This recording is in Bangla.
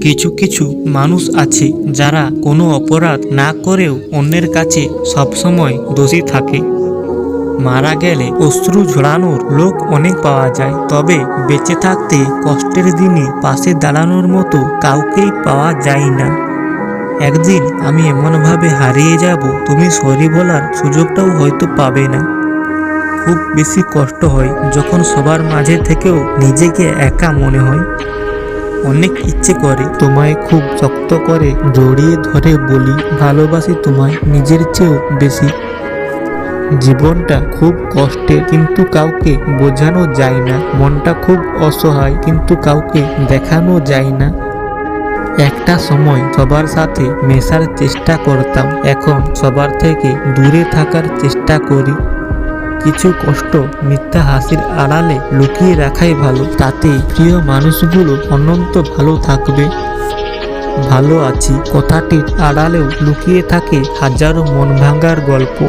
কিছু কিছু মানুষ আছে যারা কোনো অপরাধ না করেও অন্যের কাছে সবসময় দোষী থাকে। মারা গেলে অশ্রু ঝরানোর লোক অনেক পাওয়া যায়, তবে বেঁচে থাকতে কষ্টের দিনে পাশে দাঁড়ানোর মতো কাউকেই পাওয়া যায় না। একদিন আমি এমনভাবে হারিয়ে যাব, তুমি সরি বলার সুযোগটাও হয়তো পাবে না। খুব বেশি কষ্ট হয় যখন সবার মাঝে থেকেও নিজেকে একা মনে হয়। অনেক ইচ্ছে করে তোমায় খুব শক্ত করে জড়িয়ে ধরে বলি, ভালোবাসি তোমায় নিজের চেয়েও বেশি। জীবনটা খুব কষ্টের, কিন্তু কাউকে বোঝানো যায় না। মনটা খুব অসহায়, কিন্তু কাউকে দেখানো যায় না। একটা সময় সবার সাথে মেশার চেষ্টা করতাম, এখন সবার থেকে দূরে থাকার চেষ্টা করি। কিছু কষ্ট মিথ্যা হাসির আড়ালে লুকিয়ে রাখাই ভালো, তাতে প্রিয় মানুষগুলো অনন্ত ভালো থাকবে। ভালো আছি কথাটির আড়ালেও লুকিয়ে থাকে হাজারো মন ভাঙার গল্প।